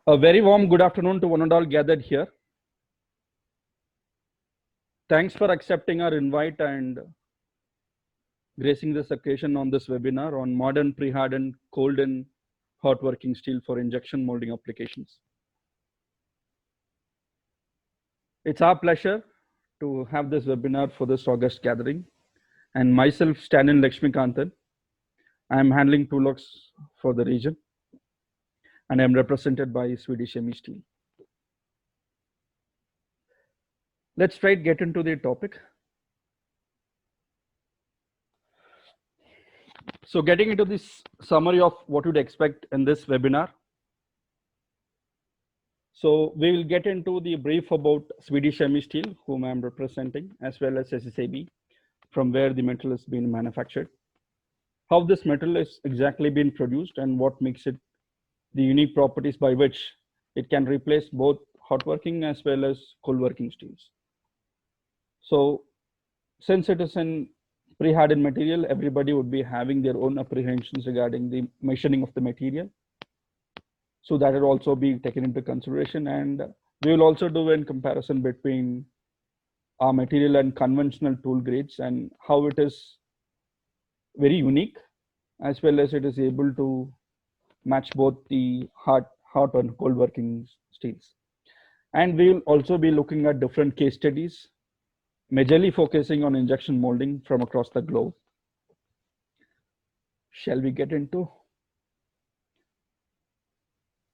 A very warm good afternoon to one and all gathered here. Thanks for accepting our invite and gracing this occasion on this webinar on modern pre-hardened cold and hot working steel for injection molding applications. It's our pleasure to have this webinar for this August gathering. And myself, Stanin Lakshmikanthan, I am handling Tulox for the region. And I am represented by Swedish Semi Steel. Let's straight get into the topic. So getting into this summary of what you'd expect in this webinar. So we will get into the brief about Swedish Semi Steel, whom I'm representing, as well as SSAB, from where the metal is being manufactured, how this metal is exactly being produced, and what makes it the unique properties by which it can replace both hot working as well as cold working steels. So since it is an pre-hardened material, everybody would be having their own apprehensions regarding the machining of the material. So that will also be taken into consideration, and we will also do a comparison between our material and conventional tool grades and how it is very unique, as well as it is able to match both the hot and cold working steels. And we will also be looking at different case studies, majorly focusing on injection molding from across the globe. Shall we get into?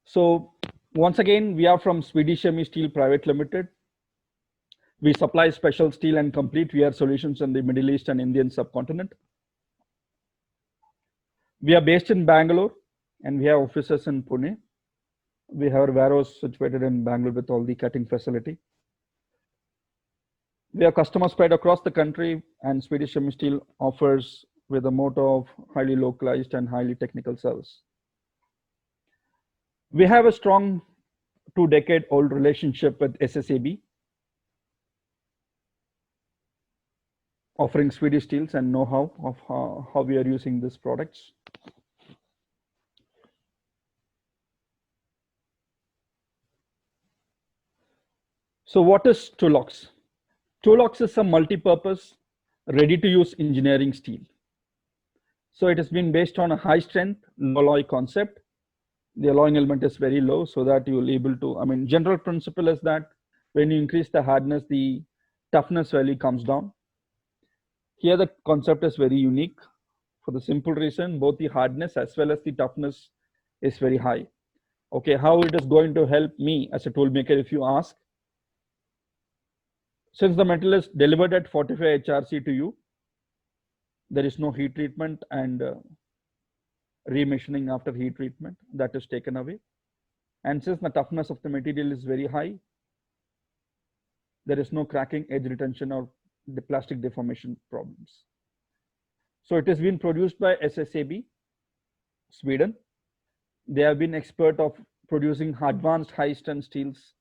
So once again, we are from Swedish Semi Steel Private Limited. We supply special steel and complete wear solutions in the Middle East and Indian subcontinent. We are based in Bangalore and we have offices in Pune. We have a warehouse situated in Bangalore with all the cutting facility. We have customers spread across the country, and Swedish Semi Steel offers with a motto of highly localized and highly technical service. We have a strong 2-decade-old relationship with SSAB, offering Swedish steels and know-how of how we are using these products. So what is Tulox? Tulox is a multi-purpose, ready-to-use engineering steel. So it has been based on a high-strength, low-alloy concept. The alloying element is very low, so that you will be able to, general principle is that when you increase the hardness, the toughness value comes down. Here the concept is very unique for the simple reason, both the hardness as well as the toughness is very high. Okay, how it is going to help me as a tool maker, if you ask? Since the metal is delivered at 45 HRC to you, there is no heat treatment and remachining after heat treatment, that is taken away. And since the toughness of the material is very high, there is no cracking, edge retention, or the plastic deformation problems. So it has been produced by SSAB, Sweden. They have been expert of producing advanced high-strength steels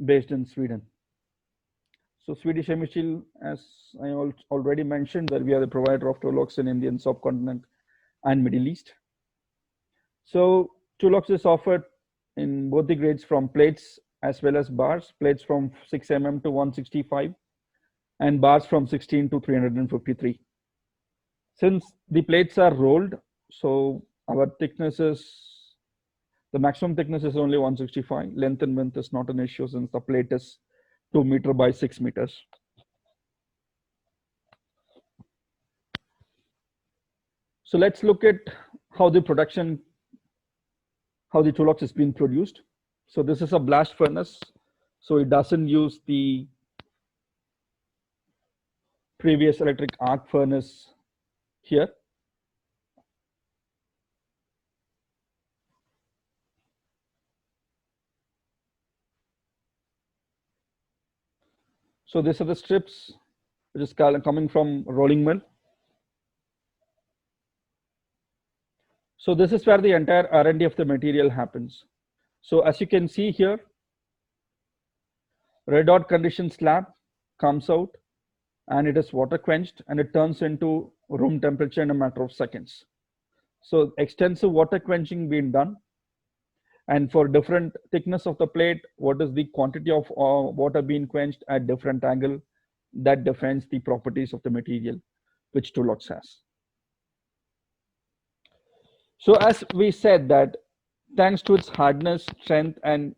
based in Sweden. So Swedish Semi Steel, as I already mentioned, that we are the provider of Tulox in Indian subcontinent and Middle East. So Tulox is offered in both the grades from plates as well as bars, plates from 6 mm to 165 and bars from 16 to 353. Since the plates are rolled, so our thickness is, the maximum thickness is only 165. Length and width is not an issue since the plate is 2 meters by 6 meters. So let's look at how the Tulox is being produced. So this is a blast furnace. So it doesn't use the previous electric arc furnace here. So these are the strips which is coming from rolling mill. So this is where the entire R&D of the material happens. So as you can see here, red hot condition slab comes out and it is water quenched and it turns into room temperature in a matter of seconds. So extensive water quenching being done. And for different thickness of the plate, what is the quantity of water being quenched at different angle, that defines the properties of the material which Tulox has. So as we said that thanks to its hardness, strength, and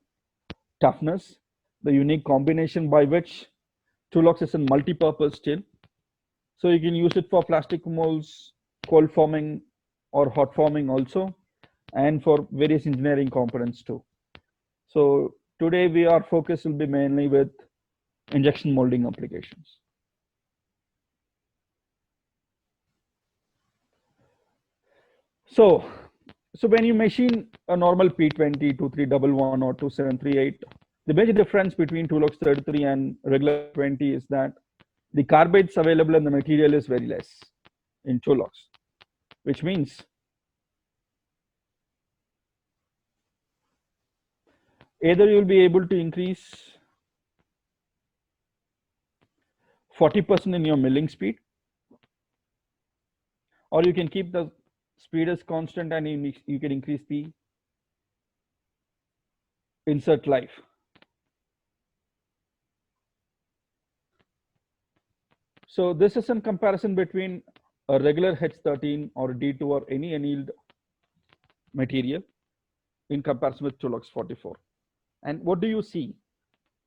toughness, the unique combination by which Tulox is a multi-purpose steel. So you can use it for plastic molds, cold forming or hot forming also, and for various engineering components too. So today our focus will be mainly with injection molding applications. So when you machine a normal P20, 2311 or 2738, the major difference between Tulox 33 and regular 20 is that the carbides available in the material is very less in Tulox, which means either you'll be able to increase 40% in your milling speed, or you can keep the speed as constant and you can increase the insert life. So this is in comparison between a regular H13 or D2 or any annealed material in comparison with Tulox 44. And what do you see?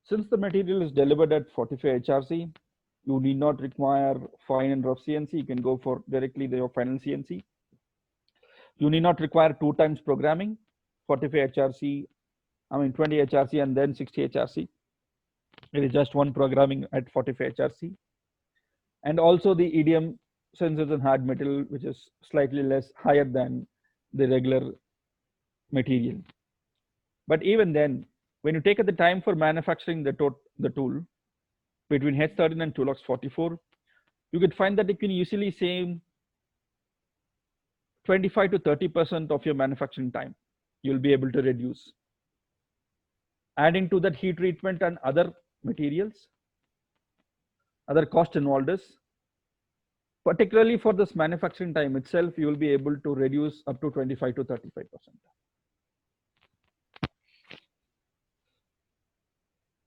Since the material is delivered at 45 HRC, you need not require fine and rough CNC. You can go for directly your final CNC. You need not require 2 times programming, 45 HRC, 20 HRC and then 60 HRC. It is just one programming at 45 HRC. And also the EDM, since it's a hard metal, which is slightly less higher than the regular material. But even then, when you take the time for manufacturing the tool between H13 and Tulox 44, you could find that you can easily save 25 to 30% of your manufacturing time. You'll be able to reduce. Adding to that heat treatment and other materials, other cost involved is, particularly for this manufacturing time itself, you will be able to reduce up to 25 to 35%.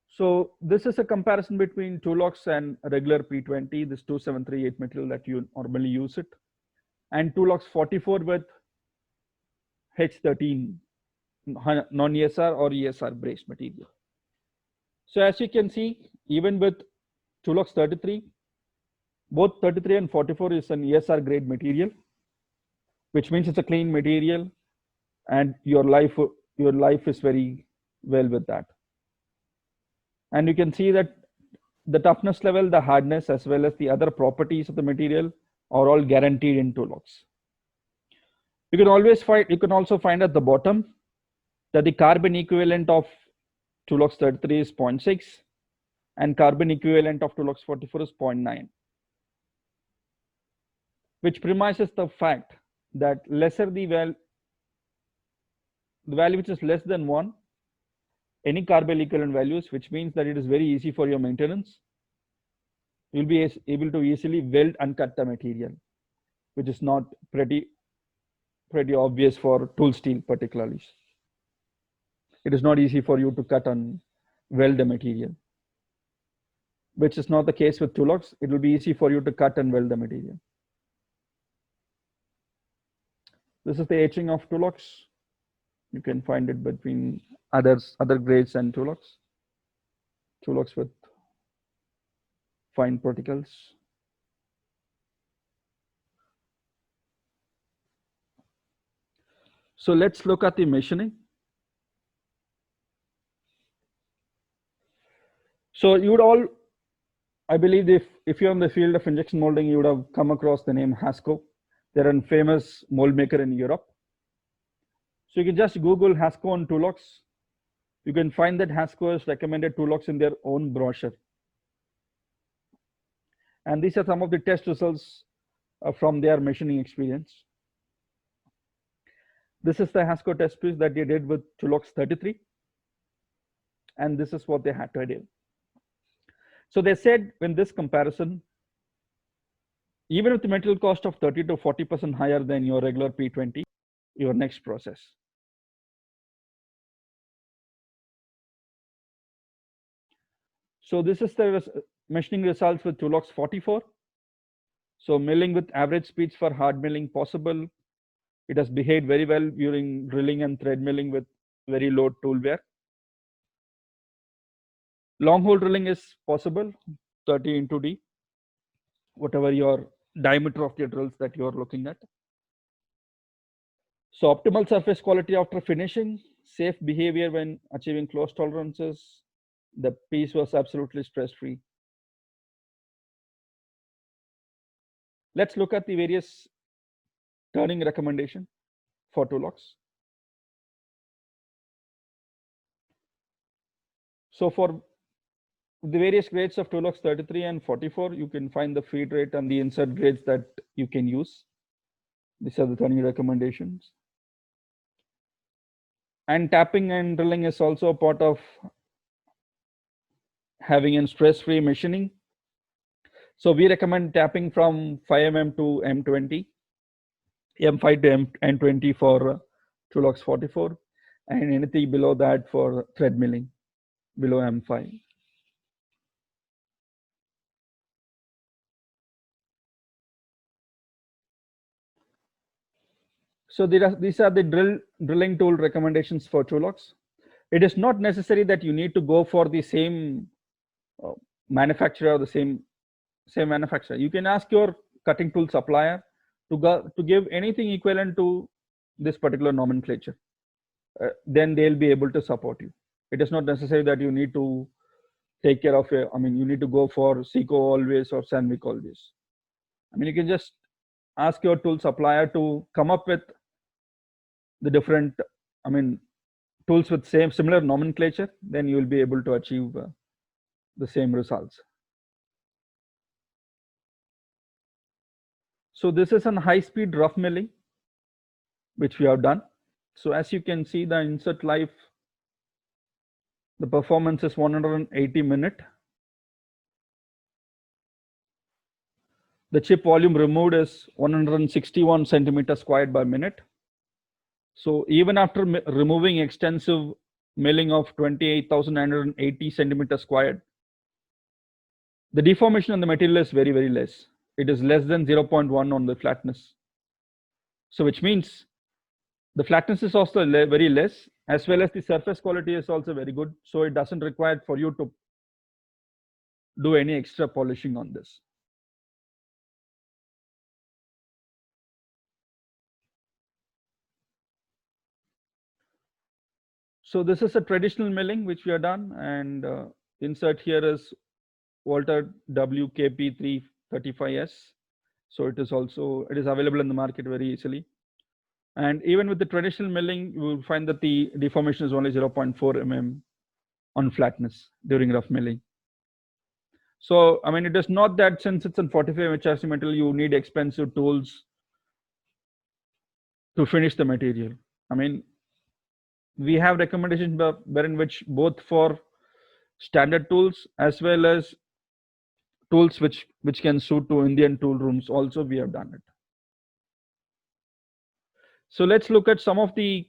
So this is a comparison between Tulox and regular P20, this 2738 material that you normally use it, and Tulox 44 with H13 non-ESR or ESR braced material. So as you can see, even with Tulox 33, both 33 and 44 is an ESR grade material, which means it's a clean material, and your life is very well with that. And you can see that the toughness level, the hardness, as well as the other properties of the material are all guaranteed in Tulox. You can also find at the bottom that the carbon equivalent of Tulox 33 is 0.6 and carbon equivalent of Tulox 44 is 0.9, which premises the fact that lesser the value which is less than 1, any carbon equivalent values, which means that it is very easy for your maintenance. You'll be able to easily weld and cut the material, which is not pretty obvious for tool steel particularly. It is not easy for you to cut and weld the material, which is not the case with Tulox. It will be easy for you to cut and weld the material. This is the etching of Tulox. You can find it between other grades and Tulox with fine particles. So let's look at the machining. So you would all, I believe, if you're in the field of injection molding, you would have come across the name Hasco. They're a famous mold maker in Europe. So you can just Google Hasco and Tulox. You can find that Hasco has recommended Tulox in their own brochure. And these are some of the test results from their machining experience. This is the Hasco test piece that they did with Tulox 33. And this is what they had to do. So they said in this comparison, even with the material cost of 30 to 40% higher than your regular P20, your next process, So this is the machining results with Tulox 44. So milling with average speeds for hard milling possible. It has behaved very well during drilling and thread milling with very low tool wear. Long hole drilling is possible, 30 into D, whatever your diameter of your drills that you are looking at. So optimal surface quality after finishing, safe behavior when achieving close tolerances. The piece was absolutely stress-free. Let's look at the various turning recommendation for Tulox. So for the various grades of Tulox 33 and 44, you can find the feed rate and the insert grades that you can use. These are the turning recommendations. And tapping and drilling is also a part of having a stress-free machining. So we recommend tapping from 5 mm to M20, M5 to M20 for Tulox 44, and anything below that for thread milling, below M5. So these are the drilling tool recommendations for Tulox. It is not necessary that you need to go for the same manufacturer or the same manufacturer. You can ask your cutting tool supplier to give anything equivalent to this particular nomenclature. Then they'll be able to support you. It is not necessary that you need to take care of it. I mean, you need to go for Seiko always or Sandvik always. I mean, you can just ask your tool supplier to come up with the different, I mean, tools with similar nomenclature, then you will be able to achieve the same results. So this is an high-speed rough milling, which we have done. So as you can see, the insert life, the performance is 180 minutes. The chip volume removed is 161 centimeters squared per minute. So even after removing extensive milling of 28,980 centimeters squared, the deformation on the material is very, very less. It is less than 0.1 on the flatness. So which means the flatness is also very less, as well as the surface quality is also very good. So it doesn't require for you to do any extra polishing on this. So this is a traditional milling which we have done, and insert here is Walter WKP335S. So it is available in the market very easily. And even with the traditional milling, you will find that the deformation is only 0.4 mm on flatness during rough milling. So, I mean, it is not that since it's in 45 HRC material, you need expensive tools to finish the material. I mean, we have recommendations wherein which both for standard tools as well as tools which can suit to Indian tool rooms also we have done it. So let's look at some of the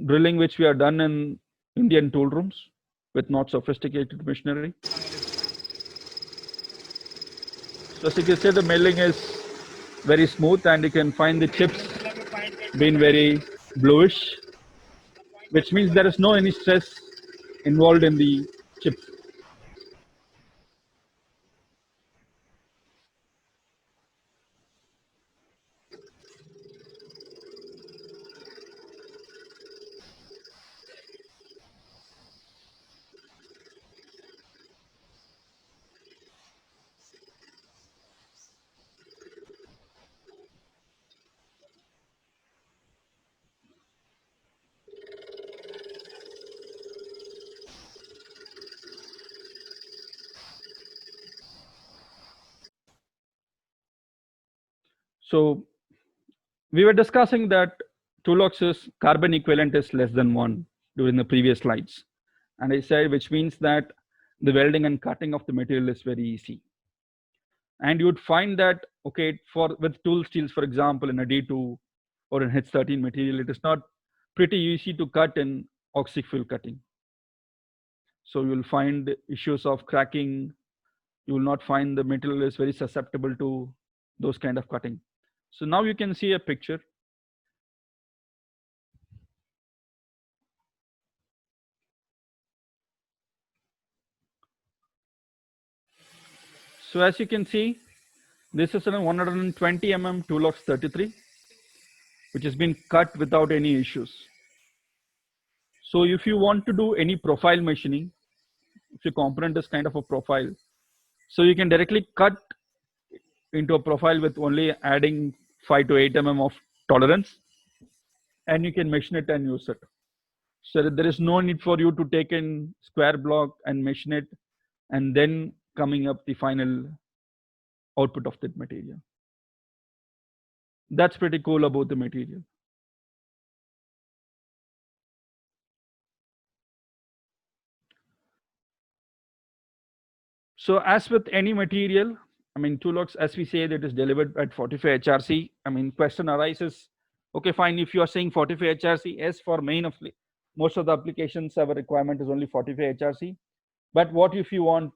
drilling which we have done in Indian tool rooms with not sophisticated machinery. So as you can see, the milling is very smooth and you can find the chips being very bluish, which means there is no any stress involved in the chips. So we were discussing that Tulox's carbon equivalent is less than 1 during the previous slides. And I said, which means that the welding and cutting of the material is very easy. And you would find that, okay, with tool steels, for example, in a D2 or in H13 material, it is not pretty easy to cut in oxyfuel cutting. So you will find issues of cracking. You will not find the material is very susceptible to those kind of cutting. So now you can see a picture. So as you can see, this is a 120 mm Tulox 33, which has been cut without any issues. So if you want to do any profile machining, if your component is kind of a profile, so you can directly cut into a profile with only adding 5 to 8 mm of tolerance, and you can machine it and use it. So there is no need for you to take in square block and machine it and then coming up the final output of that material. That's pretty cool about the material. So as with any material, I mean, Tulox, as we say, that is delivered at 45 HRC. I mean, question arises, okay, fine, if you are saying 45 HRC, yes, for most of the applications, our requirement is only 45 HRC. But what if you want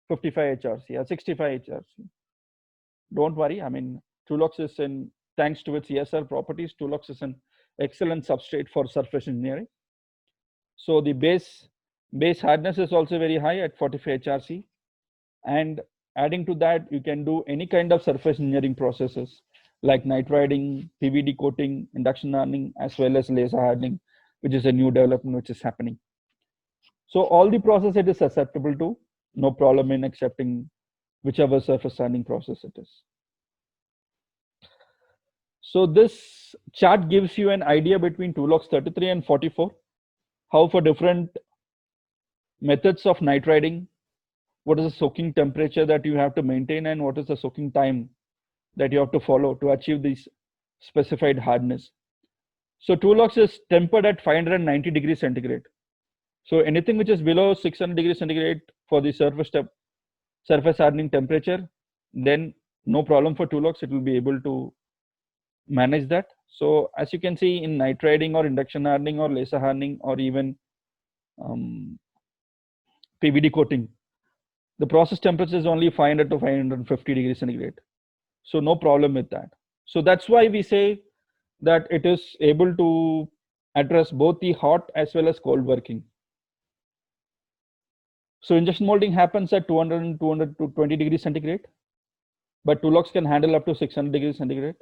55 HRC or 65 HRC? Don't worry. I mean, Tulox is thanks to its ESR properties, Tulox is an excellent substrate for surface engineering. So the base hardness is also very high at 45 HRC. And adding to that, you can do any kind of surface engineering processes like nitriding, PVD coating, induction hardening, as well as laser hardening, which is a new development which is happening. So all the process it is susceptible to, no problem in accepting whichever surface hardening process it is. So this chart gives you an idea between Tulox 33 and 44, how for different methods of nitriding, what is the soaking temperature that you have to maintain and what is the soaking time that you have to follow to achieve this specified hardness. So Tulox is tempered at 590 degrees centigrade. So anything which is below 600 degrees centigrade for the surface hardening temperature, then no problem for Tulox, it will be able to manage that. So as you can see in nitriding or induction hardening or laser hardening or even PVD coating, the process temperature is only 500 to 550 degrees centigrade. So no problem with that. So that's why we say that it is able to address both the hot as well as cold working. So injection molding happens at 200 and 220 degrees centigrade, but Tulox can handle up to 600 degrees centigrade.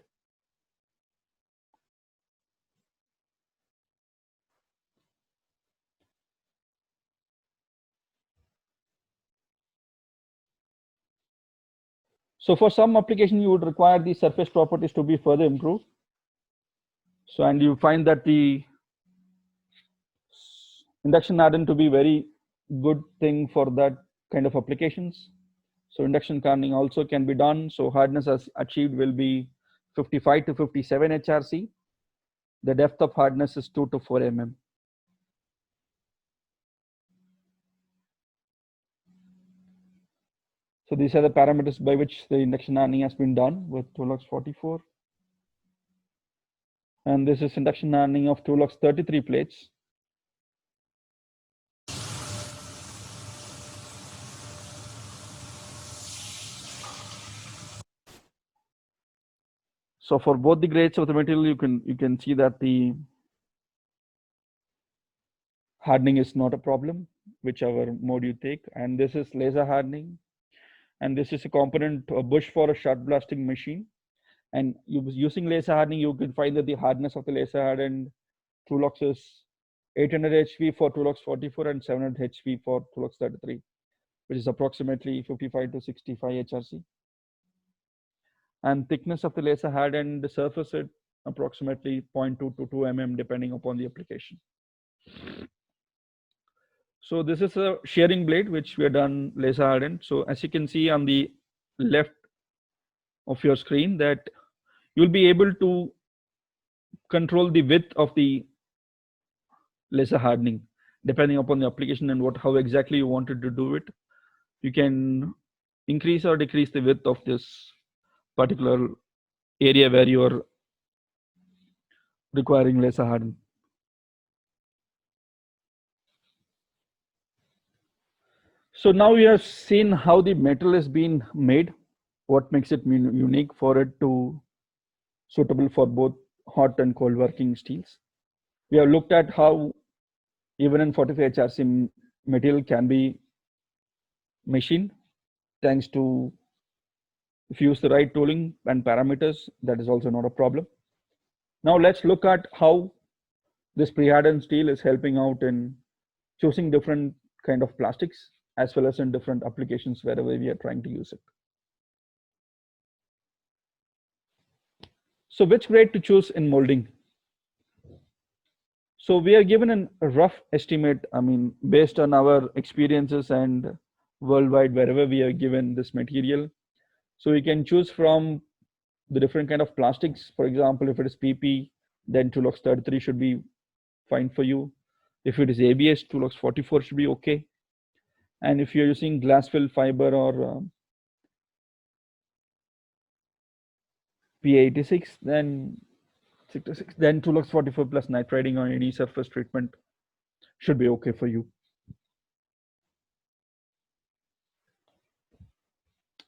So for some application, you would require the surface properties to be further improved. So, and you find that the induction harden to be very good thing for that kind of applications. So induction hardening also can be done. So hardness as achieved will be 55 to 57 HRC. The depth of hardness is 2 to 4 mm. So these are the parameters by which the induction hardening has been done with Tulox 44. And this is induction hardening of Tulox 33 plates. So for both the grades of the material, you can see that the hardening is not a problem, whichever mode you take. And this is laser hardening. And this is a component, a bush for a shot blasting machine. And using laser hardening, you can find that the hardness of the laser hardened Tulox is 800 HP for Tulox 44 and 700 HP for Tulox 33, which is approximately 55 to 65 HRC. And thickness of the laser hardened surface at approximately 0.2 to 2 mm depending upon the application. So this is a shearing blade which we have done laser hardened. So as you can see on the left of your screen, that you'll be able to control the width of the laser hardening depending upon the application and how exactly you wanted to do it. You can increase or decrease the width of this particular area where you are requiring laser hardening. So now we have seen how the metal is being made, what makes it unique for it to suitable for both hot and cold working steels. We have looked at how even in 45 HRC material can be machined thanks to, if you use the right tooling and parameters, that is also not a problem. Now let's look at how this pre-hardened steel is helping out in choosing different kind of plastics as well as in different applications wherever we are trying to use it. So which grade to choose in molding? So we are given a rough estimate, based on our experiences and worldwide, wherever we are given this material. So we can choose from the different kind of plastics. For example, if it is PP, then Tulox 33 should be fine for you. If it is ABS, Tulox 44 should be okay. And if you're using glass fill fiber or P86, then 66, then Tulox 44 plus nitriding or any surface treatment should be okay for you.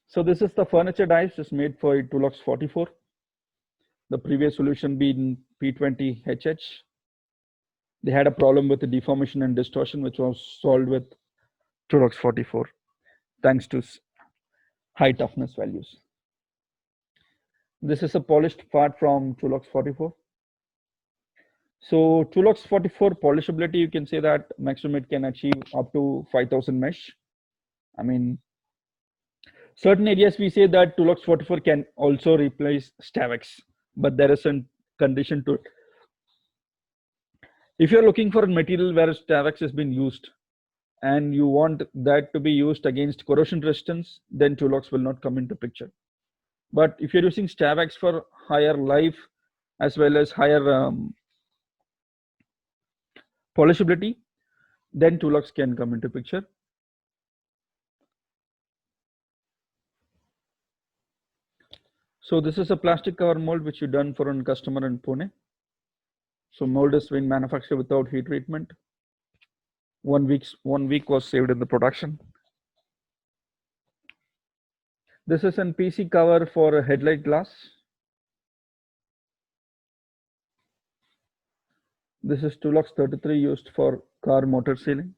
So this is the furniture dies just made for Tulox 44. The previous solution being P20HH. They had a problem with the deformation and distortion, which was solved with Tulox 44, thanks to high toughness values. This is a polished part from Tulox 44. So Tulox 44 polishability, you can say that maximum it can achieve up to 5000 mesh. Certain areas we say that Tulox 44 can also replace Stavex, but there is a condition to it. If you're looking for a material where Stavex has been used and you want that to be used against corrosion resistance, then Tulox will not come into picture. But if you're using Stavex for higher life as well as higher polishability, then Tulox can come into picture. So this is a plastic cover mold which you done for a customer in Pune. So mold is being manufactured without heat treatment. 1 week was saved in the production. This is an PC cover for a headlight glass. This is Tulox 33 used for car motor sealing.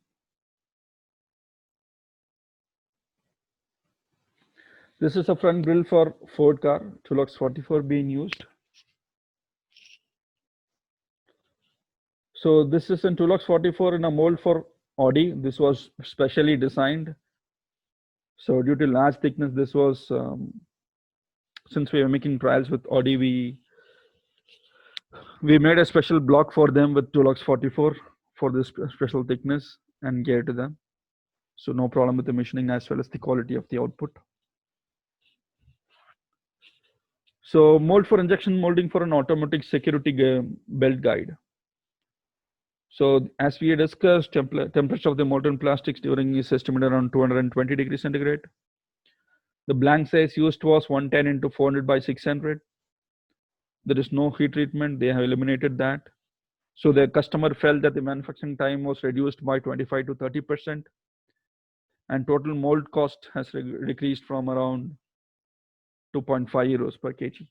This is a front grille for Ford car, Tulox 44 being used. So this is in Tulox 44 in a mold for Audi. This was specially designed. So due to large thickness, this was, since we were making trials with Audi, we made a special block for them with Tulox 44 for this special thickness and gave it to them. So no problem with the machining as well as the quality of the output. So mold for injection molding for an automatic security belt guide. So as we discussed, temperature of the molten plastics during is estimated around 220 degrees centigrade. The blank size used was 110 into 400 by 600. There is no heat treatment. They have eliminated that. So the customer felt that the manufacturing time was reduced by 25 to 30%. And total mold cost has decreased from around 2.5 euros per kg.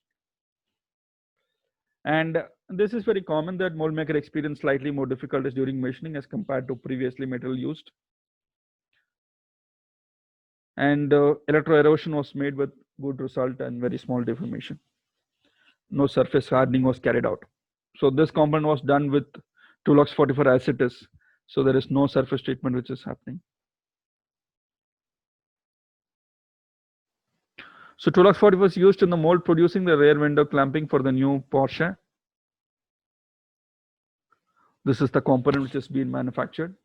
And this is very common that mold maker experience slightly more difficulties during machining as compared to previously material used. And electro erosion was made with good result and very small deformation. No surface hardening was carried out. So this component was done with Tulox 44 as it is. So there is no surface treatment which is happening. So Tulox 44 was used in the mold producing the rear window clamping for the new Porsche. This is the component which has been manufactured.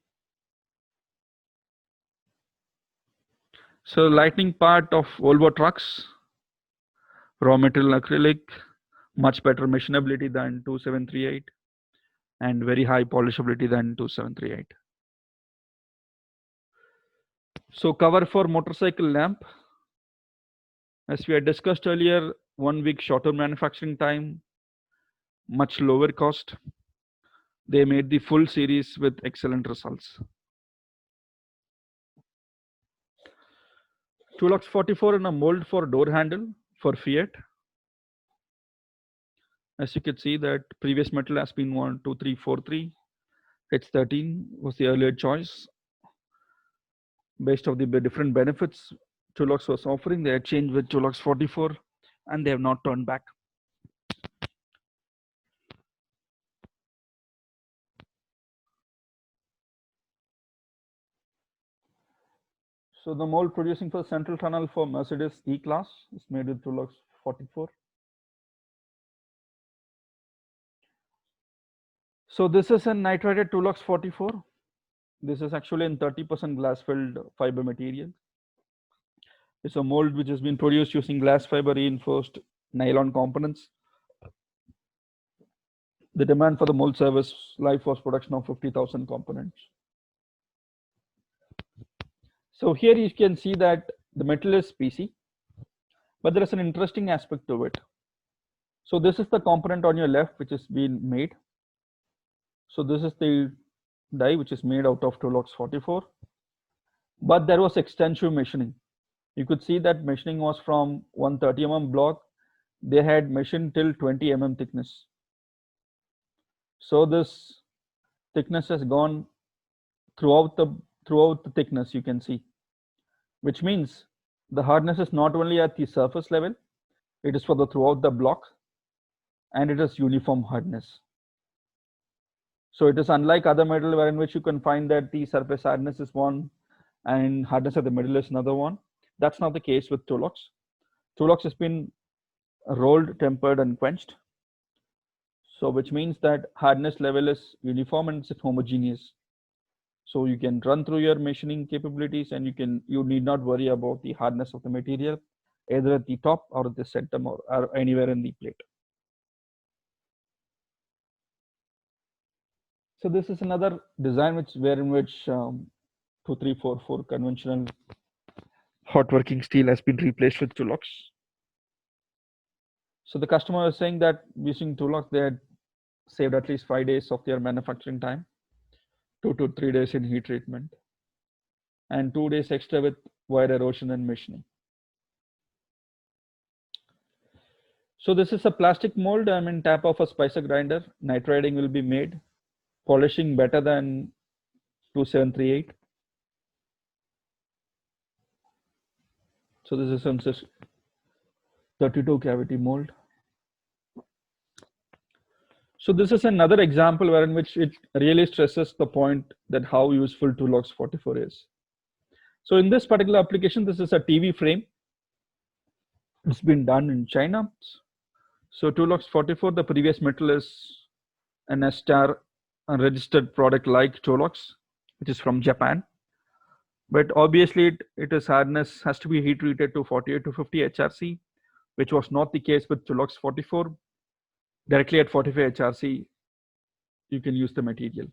So lightning part of Volvo trucks, raw material acrylic, much better machinability than 2738 and very high polishability than 2738. So cover for motorcycle lamp. As we had discussed earlier, 1 week shorter manufacturing time, much lower cost. They made the full series with excellent results. Tulux 44 in a mold for door handle for Fiat. As you can see that previous metal has been 12343. H13 was the earlier choice. Based on the different benefits Tulux was offering, they had changed with Tulux 44 and they have not turned back. So the mold producing for central tunnel for Mercedes E-Class is made with Tulux 44. So this is a nitrided Tulux 44. This is actually in 30% glass-filled fiber material. It's a mold which has been produced using glass fiber reinforced nylon components. The demand for the mold service life was production of 50,000 components. So here you can see that the metal is PC, but there is an interesting aspect to it. So this is the component on your left which is being made. So this is the die which is made out of Tulux 44, but there was extensive machining. You could see that machining was from 130 mm block. They had machined till 20 mm thickness. So this thickness has gone throughout the thickness, you can see, which means the hardness is not only at the surface level, it is for the throughout the block, and it is uniform hardness. So it is unlike other metal wherein which you can find that the surface hardness is one and hardness at the middle is another one. That's not the case with Tulux. Tulux has been rolled, tempered, and quenched. So which means that hardness level is uniform and it's homogeneous. So you can run through your machining capabilities and you need not worry about the hardness of the material, either at the top or at the center or anywhere in the plate. So this is another design which 2344 conventional hot working steel has been replaced with Tulux. So the customer is saying that using Tulux they had saved at least 5 days of their manufacturing time, 2 to 3 days in heat treatment, and 2 days extra with wire erosion and machining. So this is a plastic mold. Tap of a spicer grinder. Nitriding will be made. Polishing better than 2738. So this is some 32 cavity mold. So this is another example wherein which it really stresses the point that how useful Tulux 44 is. So in this particular application, this is a TV frame. It's been done in China. So Tulux 44, the previous metal is an S-star registered product like Tulux, which is from Japan. But obviously its hardness has to be heat treated to 48 to 50 HRC, which was not the case with Tulux 44. Directly at 45 HRC, you can use the material.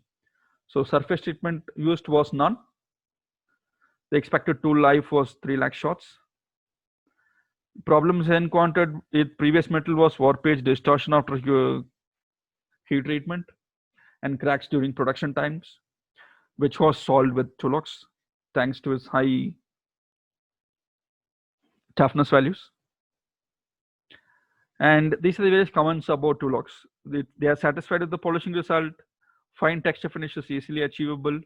So surface treatment used was none. The expected tool life was 3 lakh shots. Problems encountered with previous metal was warpage, distortion after heat treatment, and cracks during production times, which was solved with Tulux thanks to its high toughness values. And these are the various comments about Tulux. They are satisfied with the polishing result, fine texture finish is easily achievable,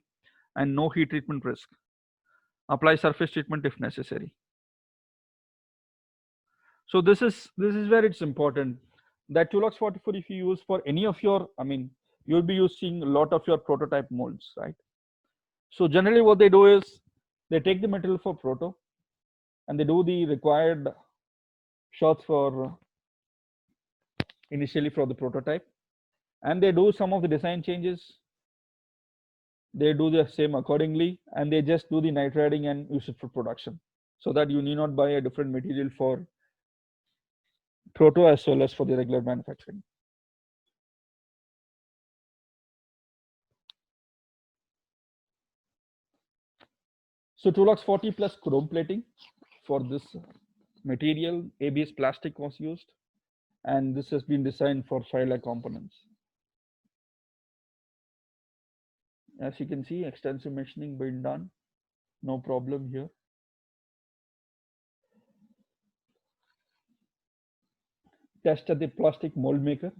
and no heat treatment risk. Apply surface treatment if necessary. So this is where it's important that Tulux 44, if you use for any of your, you'll be using a lot of your prototype molds, right? So generally what they do is they take the material for proto and they do the required shots for initially for the prototype, and they do some of the design changes. They do the same accordingly, and they just do the nitriding and use it for production, so that you need not buy a different material for proto as well as for the regular manufacturing. So Tulux 40 plus chrome plating for this material. ABS plastic was used, and this has been designed for 5 lakh components. As you can see, extensive machining being done, no problem here. test at the plastic mold maker.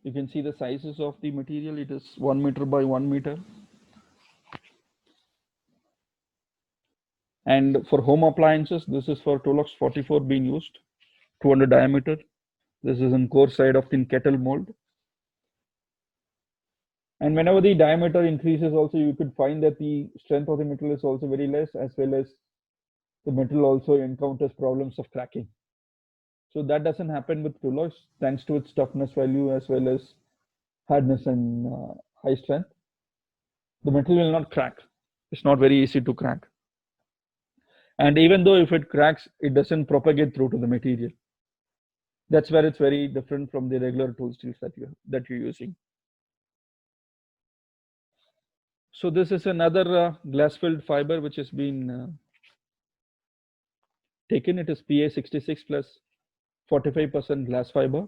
You can see the sizes of the material. It is 1 meter by 1 meter. And for home appliances, this is for Tolox 44 being used, 200 diameter. This is in core side of thin kettle mold. And whenever the diameter increases also, you could find that the strength of the metal is also very less, as well as the metal also encounters problems of cracking. So that doesn't happen with Tolox, thanks to its toughness value as well as hardness and high strength. The metal will not crack. It's not very easy to crack. And even though if it cracks, it doesn't propagate through to the material. That's where it's very different from the regular tool steels that you're using. So this is another glass-filled fiber which has been taken. It is PA66 plus 45% glass fiber.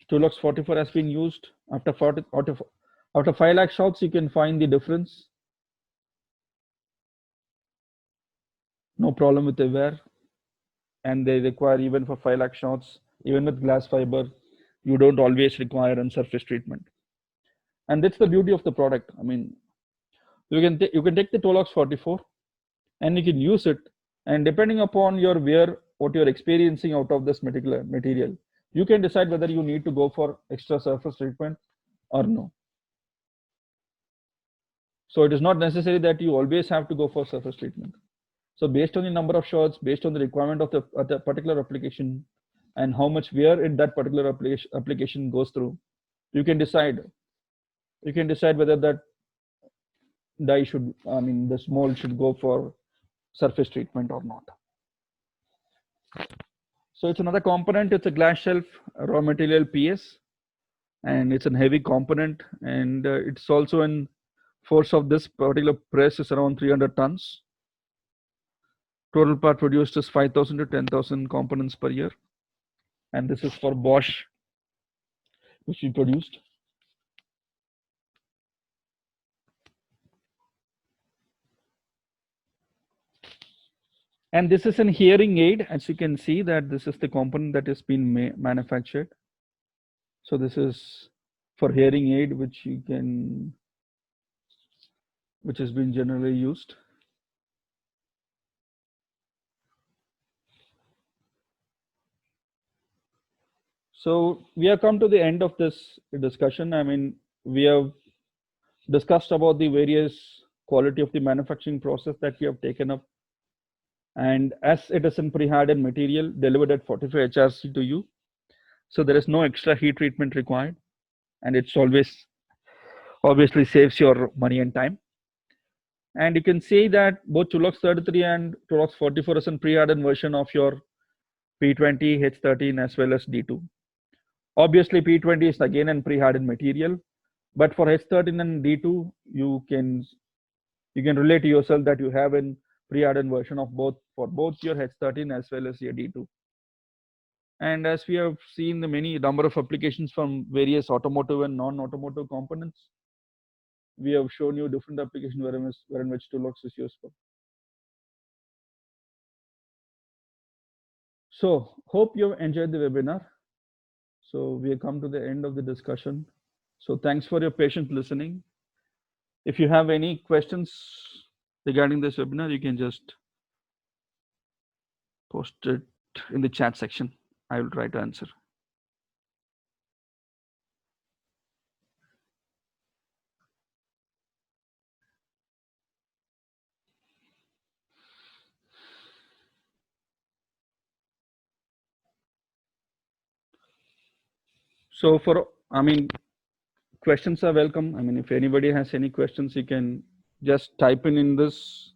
Tolox 44 has been used. After 5 lakh shots, you can find the difference. No problem with the wear. And they require, even for 5 lakh shots, even with glass fiber, you don't always require on-surface treatment. And that's the beauty of the product. I mean, you can take the Tolox 44 and you can use it. And depending upon your wear, what you're experiencing out of this particular material, you can decide whether you need to go for extra surface treatment or no. So it is not necessary that you always have to go for surface treatment. So based on the number of shots, based on the requirement of the particular application and how much wear in that particular application goes through, you can decide whether that die should, I mean, this mold should go for surface treatment or not. So it's another component. It's a glass shelf raw material PS, and it's a heavy component, and it's also in force of this particular press is around 300 tons. Total part produced is 5,000 to 10,000 components per year, and this is for Bosch, which we produced. And this is an hearing aid. As you can see that this is the component that has been manufactured. So this is for hearing aid, which has been generally used. So we have come to the end of this discussion. I mean, we have discussed about the various quality of the manufacturing process that we have taken up. And as it is in pre-hardened material delivered at 45 HRC to you, so there is no extra heat treatment required, and it's always obviously saves your money and time. And you can see that both Tolox 33 and Tolox 44 is in pre-hardened version of your P20, H13 as well as D2. Obviously P20 is again in pre-hardened material, but for H13 and D2, you can relate to yourself that you have a pre-hardened version of both for both your H13 as well as your D2. And as we have seen the many number of applications from various automotive and non-automotive components, we have shown you different applications wherein which Tolox is useful. So hope you have enjoyed the webinar. So we have come to the end of the discussion. So thanks for your patient listening. If you have any questions regarding this webinar, you can just post it in the chat section. I will try to answer. So questions are welcome. I mean, if anybody has any questions, you can just type in this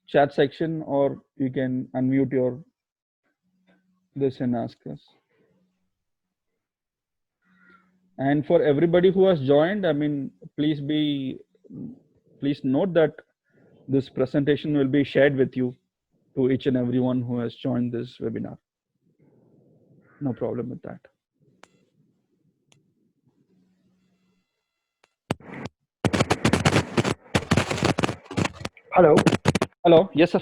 chat section, or you can unmute this and ask us. And for everybody who has joined, I mean, please note that this presentation will be shared with you to each and everyone who has joined this webinar. No problem with that. Hello. Hello. Yes, sir.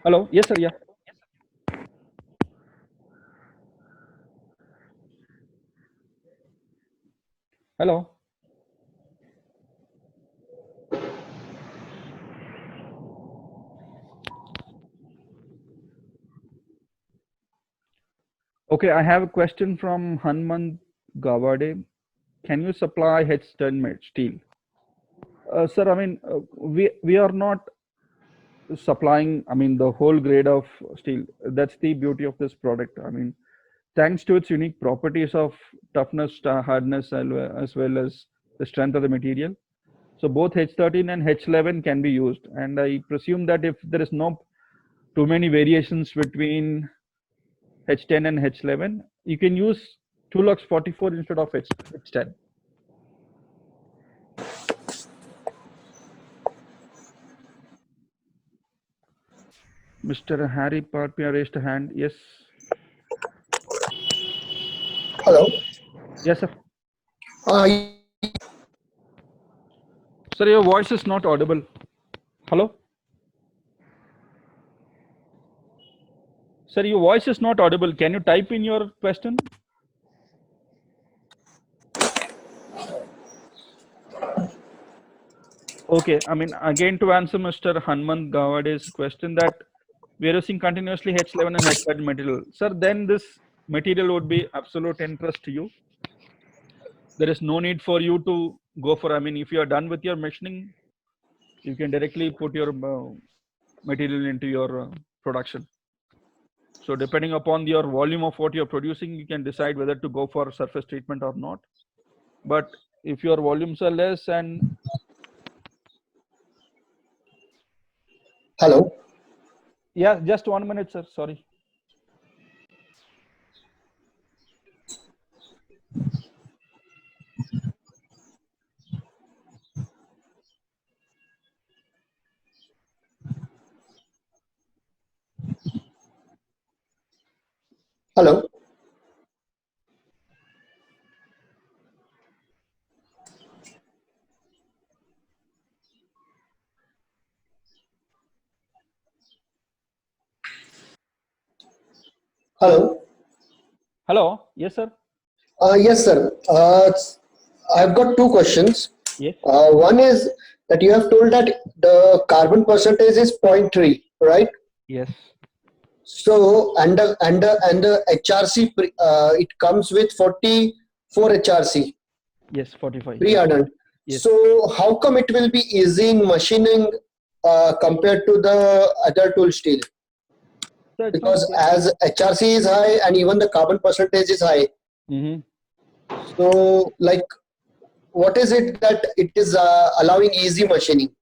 Hello. Yes, sir. Yeah. Hello. Okay, I have a question from Hanman Gawade. Can you supply H10 steel? Sir, I mean, we are not supplying, I mean, the whole grade of steel. That's the beauty of this product. I mean, thanks to its unique properties of toughness, hardness, as well as the strength of the material. So both H13 and H11 can be used. And I presume that if there is no too many variations between H10 and H11, you can use Tulux 44 instead of H10. Mr. Harry Parpia raised a hand. Yes. Hello. Yes, sir. Uh, Sir, your voice is not audible. Hello? Sir, your voice is not audible. Can you type in your question? Okay, I mean, again, to answer Mr. Hanman Gawade's question that we are using continuously H11 and H13 material. Sir, then this material would be absolute interest to you. There is no need for you to go for, I mean, if you are done with your machining, you can directly put your material into your production. So depending upon your volume of what you're producing, you can decide whether to go for surface treatment or not. But if your volumes are less and Hello. yeah, just 1 minute, sir. Sorry. Hello. Hello. Hello. Yes, sir. Yes, sir. I've got two questions. Yes. One is that you have told that the carbon percentage is 0.3, right? Yes. So and the HRC it comes with 44 HRC Yes. 45. Yes. pre-hardened. Yes. So how come it will be easy in machining compared to the other tool steel? So it's not. Because as HRC is high and even the carbon percentage is high, Mm-hmm. so like what is it that it is allowing easy machining?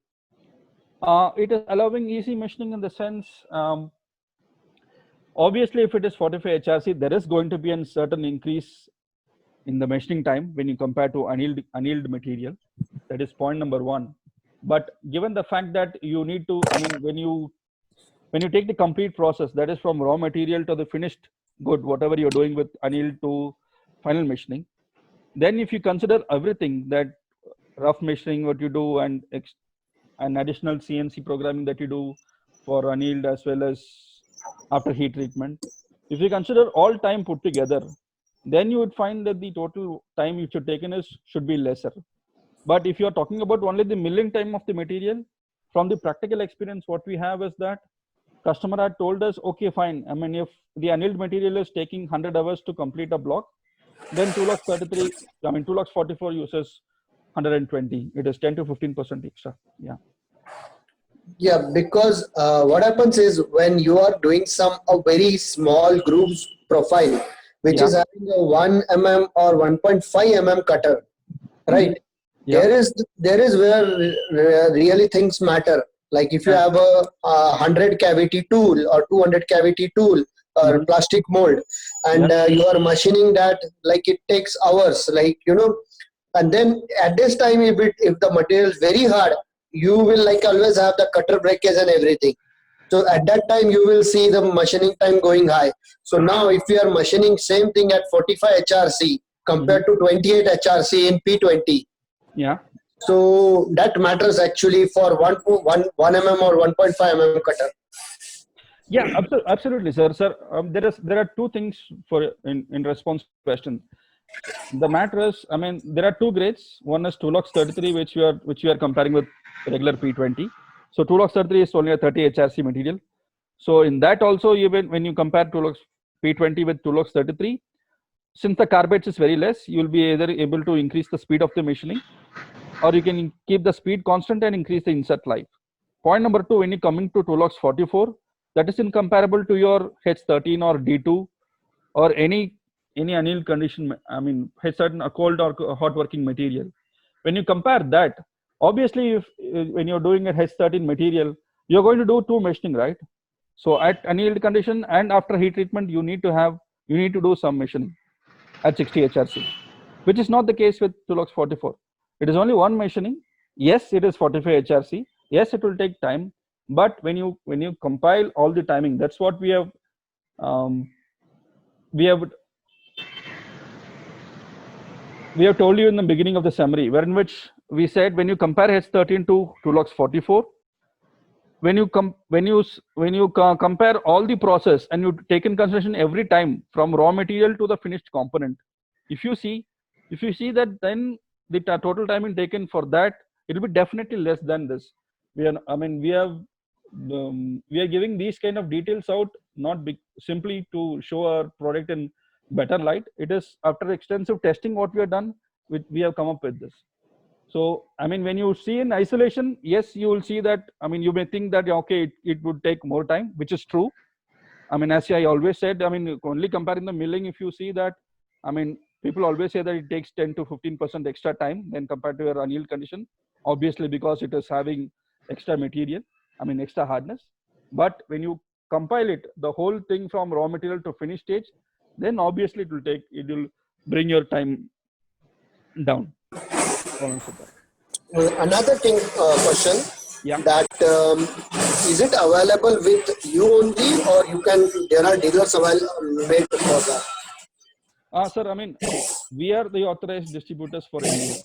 It is allowing easy machining in the sense, obviously, if it is 45 HRC, there is going to be a certain increase in the machining time when you compare to annealed material. That is point number one. But given the fact that you need to, I mean, when you take the complete process, that is from raw material to the finished good, whatever you're doing with annealed to final machining, then if you consider everything, that rough machining what you do and additional CNC programming that you do for annealed as well as after heat treatment, if you consider all time put together, then you would find that the total time you should taken is should be lesser. But if you are talking about only the milling time of the material, from the practical experience, what we have is that customer had told us, okay, fine. I mean, if the annealed material is taking 100 hours to complete a block, then 233, I mean, 244 uses 120. It is 10 to 15% extra. Yeah. Yeah, because what happens is when you are doing some a very small grooves profile, which Yeah. is having a 1 mm or 1.5 mm cutter, Mm-hmm. right? Yeah. There is where really things matter. Like if you Yeah. have a 100 cavity tool or 200 cavity tool or Mm-hmm. plastic mold, and Yeah. you are machining that, like it takes hours, like and then at this time if the material is very hard, you will like always have the cutter breakage and everything. So at that time you will see the machining time going high. So now if you are machining same thing at 45 HRC Mm-hmm. compared to 28 HRC in P20, Yeah. So that matters actually for 1 mm or 1.5 mm cutter. Yeah, absolutely, sir. Sir, there are two things for in response to the question. The matter is, I mean, there are two grades. One is Tulox 33, which you are comparing with regular P20. So Tulox 33 is only a 30 HRC material. So in that also, even when you compare Tulox P20 with Tulox 33, since the carbates is very less, you will be either able to increase the speed of the machining, or you can keep the speed constant and increase the insert life. Point number two, when you coming to Tulox 44, that is incomparable to your H13 or D2 or any annealed condition. I mean, H13 a cold or hot working material. When you compare that, obviously, if when you're doing a H13 material, you're going to do two machining, right? So at annealed condition and after heat treatment, you need to do some machining at 60 HRC, which is not the case with Tulox 44. It is only one machining. Yes, it is 45 HRC. Yes, it will take time, but when you compile all the timing, that's what we have we have told you in the beginning of the summary, wherein which we said when you compare H13 to Tulox 44, when you compare all the process and you take in consideration every time from raw material to the finished component, if you see that, then the total timing taken for that, it will be definitely less than this. We are giving these kind of details out not simply to show our product in better light. It is after extensive testing what we have done, we have come up with this. So, I mean, when you see in isolation, yes, you will see that, I mean, you may think that, okay, it would take more time, which is true. I mean, as I always said, I mean, only comparing the milling, if you see that, I mean, people always say that it takes 10 to 15% extra time when compared to your annealed condition, obviously because it is having extra material, I mean, extra hardness. But when you compile it, the whole thing from raw material to finished stage, then obviously it will bring your time down. Another thing, question. Yeah. That is it available with you only, or there are dealers made for that? Sir, I mean, we are the authorized distributors for India,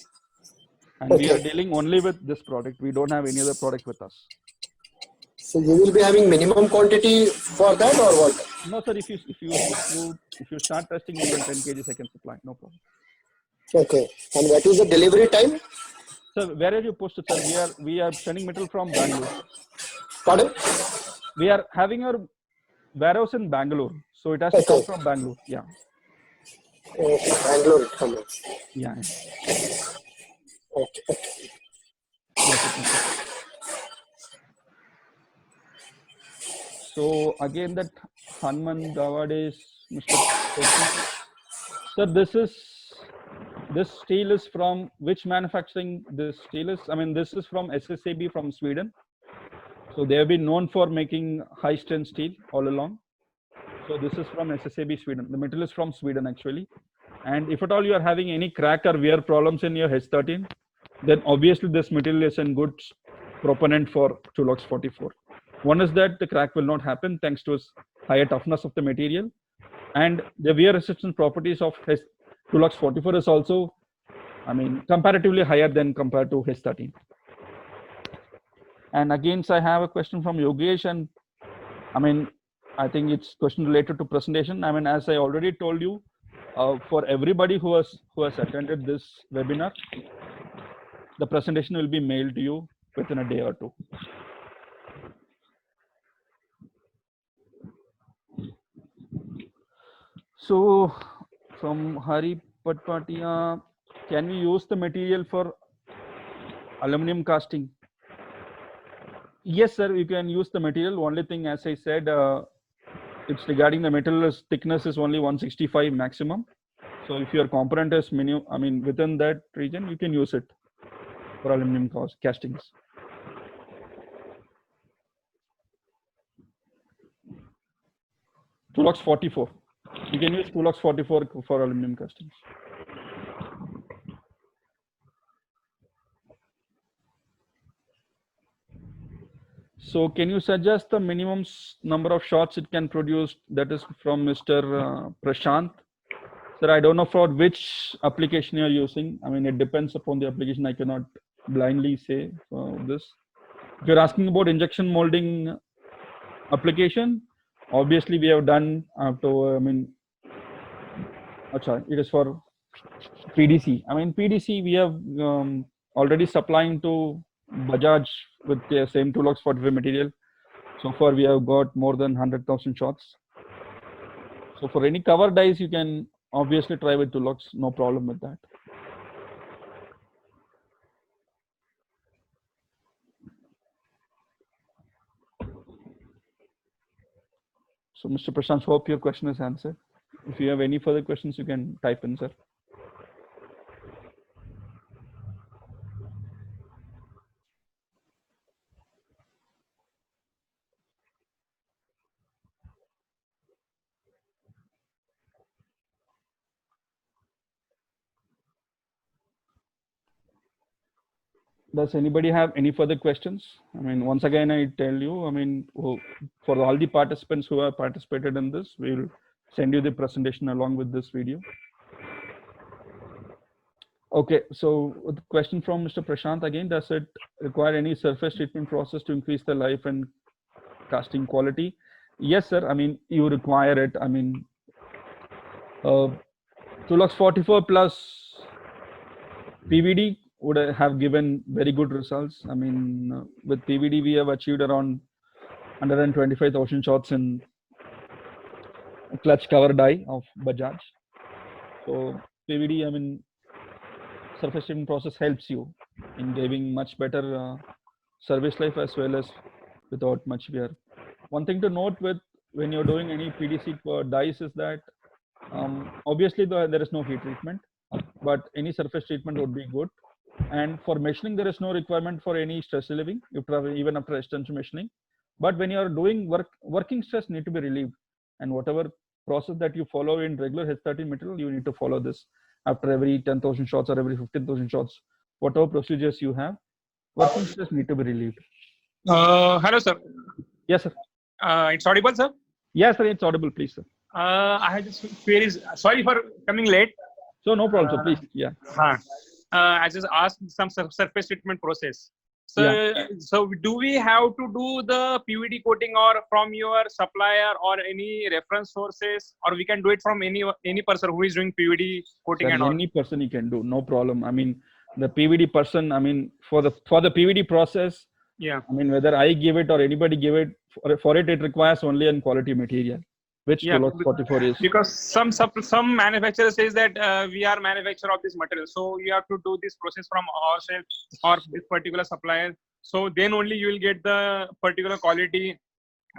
and we are dealing only with this product. We don't have any other product with us. So you will be having minimum quantity for that, or what? No, sir. If you start testing, even 10 kg I can supply. No problem. Okay. And what is the delivery time? Sir, where are you posted, sir? We are sending metal from Bangalore. Pardon? We are having our warehouse in Bangalore, so it has to come from Bangalore. Yeah. Okay, Bangalore it comes. Yeah. Okay. So again, that Hanuman Gawade, Mr. Sir, this steel is from which manufacturing? This steel is, I mean, this is from SSAB from Sweden. So they have been known for making high strength steel all along. So this is from SSAB Sweden. The material is from Sweden actually. And if at all you are having any crack or wear problems in your H13, then obviously this material is a good proponent for Tulox 44. One is that the crack will not happen thanks to its higher toughness of the material, and the wear resistance properties of Tulox 44 is also, I mean, comparatively higher than compared to H13. And again, so I have a question from Yogesh, and I mean, I think it's question related to presentation. I mean, as I already told you, for everybody who has attended this webinar, the presentation will be mailed to you within a day or two. So from Hari Patpatia, can we use the material for aluminum casting? Yes, sir, you can use the material. Only thing, as I said, it's regarding the material thickness is only 165 maximum. So if your component is minimum, I mean, within that region, you can use it for aluminum castings. Tulox 44. You can use Tulox 44 for aluminum castings. So can you suggest the minimum number of shots it can produce? That is from Mr. Prashant. Sir, I don't know for which application you're using. I mean, it depends upon the application. I cannot blindly say this. If you're asking about injection molding application, obviously we have done after, it is for PDC. PDC we have already supplying to Bajaj with the same Tulox 45 material. So far we have got more than 100,000 shots. So for any cover dies, you can obviously try with Tulox, no problem with that. So Mr. Prashant, hope your question is answered. If you have any further questions, you can type in, sir. Does anybody have any further questions? Once again, I tell you, for all the participants who have participated in this, we'll send you the presentation along with this video. Okay, so the question from Mr. Prashant again, does it require any surface treatment process to increase the life and casting quality? Yes, sir. You require it. Tulox 44 plus PVD would have given very good results. With PVD, we have achieved around 125,000 shots in clutch cover die of Bajaj. So PVD, surface treatment process helps you in giving much better service life as well as without much wear. One thing to note with when you're doing any PDC dies is that obviously there is no heat treatment, but any surface treatment would be good. And for machining, there is no requirement for any stress relieving, even after extension machining. But when you are doing working stress need to be relieved, and whatever process that you follow in regular H13 material, you need to follow this after every 10,000 shots or every 15,000 shots, whatever procedures you have, working stress need to be relieved. Hello, sir. Yes, sir. It's audible, sir? Yes, sir. It's audible, please, sir. I had just queries. Sorry for coming late. So no problem, so please. Yeah. I just asked some surface treatment process. So, Yeah. So do we have to do the PVD coating or from your supplier or any reference sources, or we can do it from any person who is doing PVD coating? Sir, and all? any person you can do, no problem. The PVD person, for the PVD process, yeah. Whether I give it or anybody give it, for it requires only a quality material, which Tulox 44 is. Because some manufacturer says that we are manufacturer of this material, so you have to do this process from ourselves or this particular supplier. So then only you will get the particular quality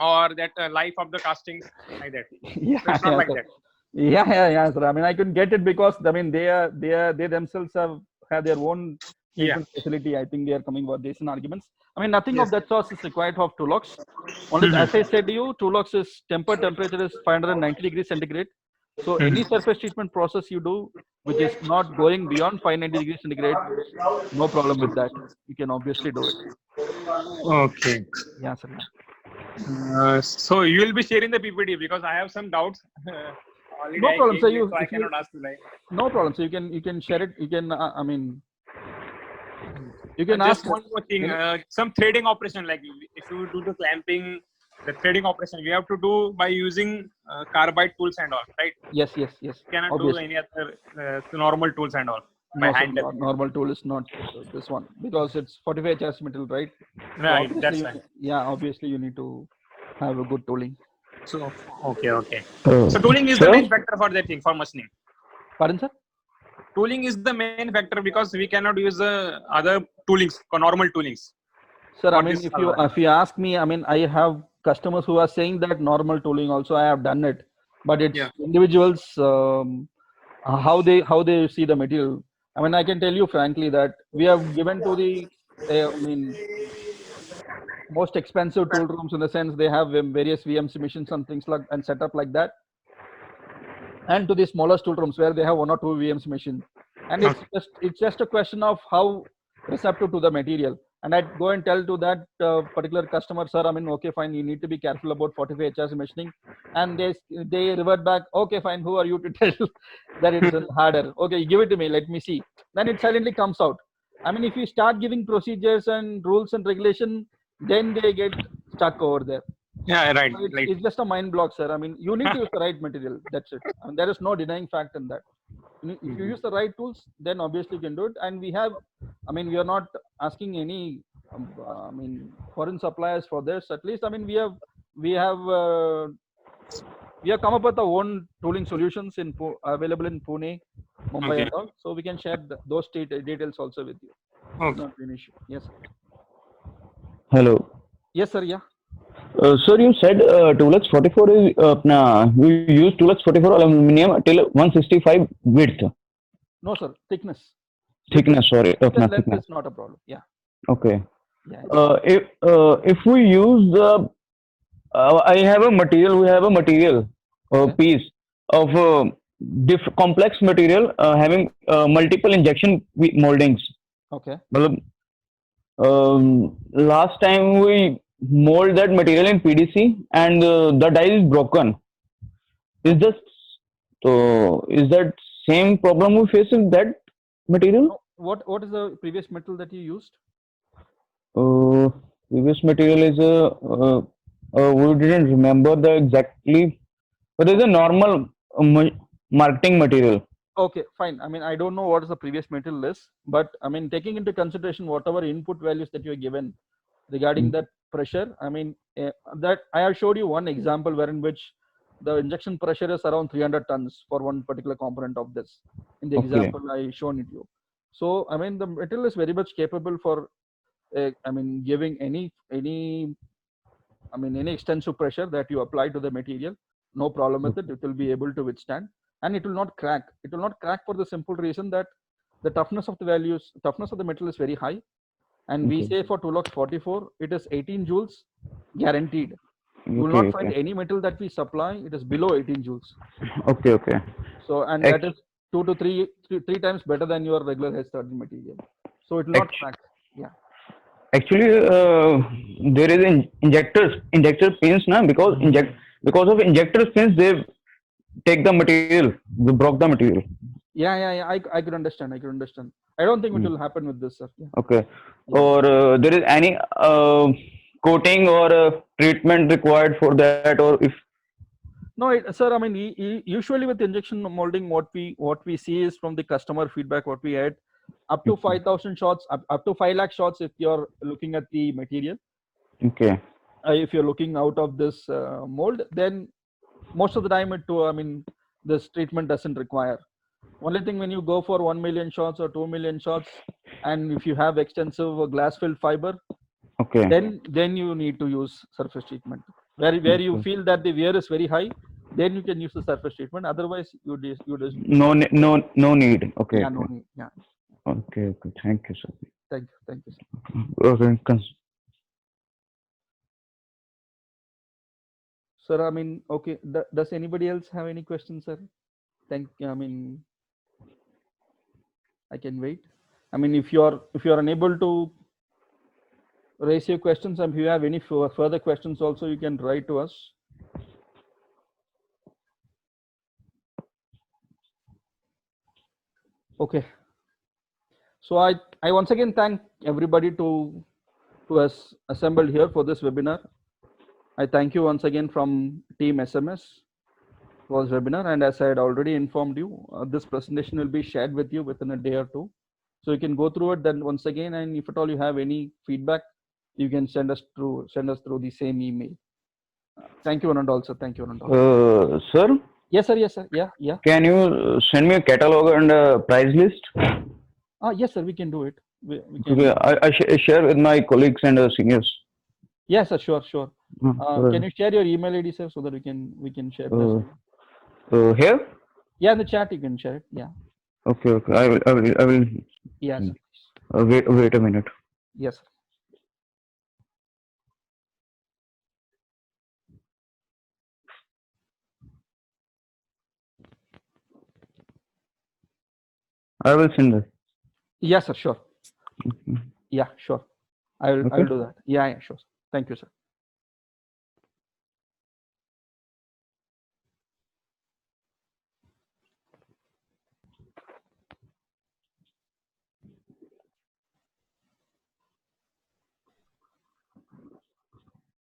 or that life of the casting like that. Yeah, so it's not like that. Yeah, sir. I couldn't get it because they themselves have their own facility. I think they are coming with decent arguments. Nothing of that sort is required of Tulox. Only, as I said to you, Tulox is temperature is 590 degrees centigrade. So any surface treatment process you do, which is not going beyond 590 degrees centigrade, no problem with that. You can obviously do it. Okay. Yeah, sir. So you will be sharing the PPT because I have some doubts. No problem. So I cannot ask you. No problem. So you can share it. You can you can ask. Just one more thing. Some threading operation, like if you do the clamping, the threading operation, we have to do by using carbide tools and all, right? Yes. Cannot do any other normal tools and all. No, normal tool is not this one because it's 45 HRC material, right? Right. So that's right. Yeah, obviously you need to have a good tooling. So okay. So tooling is the main factor for that thing, for machining. Pardon, sir? Tooling is the main factor because we cannot use other toolings or normal toolings. Sir, if you ask me, I have customers who are saying that normal tooling also I have done it, but it's individuals how they see the material. I can tell you frankly that we have given to the most expensive tool rooms, in the sense they have various VMC machines and things like and setup like that, and to the smaller tool rooms where they have 1 or 2 VMC machines, and it's just a question of how receptive to the material. And I'd go and tell to that particular customer, sir, okay, fine, you need to be careful about 45 HRC machining. And they revert back, okay, fine, who are you to tell that it's harder? Okay, give it to me, let me see. Then it silently comes out. I mean, if you start giving procedures and rules and regulation, then they get stuck over there. Yeah, right, So right. it's just a mind block, sir. I mean, you need to use the right material. That's it. And there is no denying fact in that. If you use the right tools, then obviously you can do it. And we have, I mean, we are not asking any, I mean, foreign suppliers for this. At least, I mean, we have come up with our own tooling solutions available in Pune, Mumbai, Okay. and all. So we can share those details also with you. Okay. Not an issue. Yes. Hello. Yes, sir. Yeah. Sir, you said 2 lakhs 44 is we use 2 lakhs 44 aluminum till 165 width. No, sir. Thickness. Thickness, sorry. Thickness length Thickness. is not a problem. Yeah. Okay. Yeah. If we use the, I have a material, we have a material piece of complex material having multiple injection moldings. Okay. Matlab, last time we mold that material in PDC and the die is broken. Is that same problem we face with that material? No, what is the previous metal that you used? Previous material is we didn't remember the exactly, but it's a normal marketing material. Okay, fine. I mean, I don't know what is the previous material is, but I mean, taking into consideration whatever input values that you are given regarding that pressure, I mean, that I have showed you one example wherein which the injection pressure is around 300 tons for one particular component of this. In the Okay. example I shown it you. So I mean, the material is very much capable for, I mean, giving any extensive pressure that you apply to the material. No problem with it. It will be able to withstand, and it will not crack. It will not crack for the simple reason that the toughness of the material is very high, and we Okay. say for 244 it is 18 joules guaranteed. You will Okay, not find okay. any metal that we supply it is below 18 joules. Okay, okay. So, and that is 2 to 3 times better than your regular hedge starting material. So it will not crack. Yeah. Actually, there is injector pins now, because of injector pins they take the material, they broke the material. Yeah. I could understand. I don't think it will happen with this, sir. Yeah. Okay. Yeah. Or there is any coating or treatment required for that, or if No, sir. I mean, usually with injection molding, what we see is from the customer feedback, what we had, up to 5,000 shots, up to 5 lakh shots. If you're looking at the material, okay, if you're looking out of this mold, then most of the time this treatment doesn't require. Only thing, when you go for 1 million shots or 2 million shots, and if you have extensive glass filled fiber, okay, then you need to use surface treatment. Where you feel that the wear is very high, then you can use the surface treatment. Otherwise, you just no need. Okay, yeah, okay. no need. Yeah. Okay. Thank you, sir. Thank you, sir. Okay. Sir, I mean, okay. Does anybody else have any questions, sir? I mean, I can wait. I mean, if you are unable to raise your questions, and if you have any further questions also, you can write to us. Okay. So I once again thank everybody who has assembled here for this webinar. I thank you once again from Team SMS for this webinar, and as I had already informed you, this presentation will be shared with you within a day or two, so you can go through it then once again, and if at all you have any feedback, you can send us through the same email. Thank you, one and all, sir. Thank you, one and all. Sir. Yes, sir. Yes, sir. Yeah. Can you send me a catalog and a price list? Yes, sir. We can do it. We can. Okay, I share with my colleagues and seniors. Yes, sir. Sure. Right. Can you share your email ID, sir, so that we can share this? Here? Yeah, in the chat you can share it. Yeah. Okay. I will. Yes, sir. Wait a minute. Yes, sir. I will send it. Yes, sir. Sure. Yeah, sure. I will do that. Yeah, sure. Thank you, sir.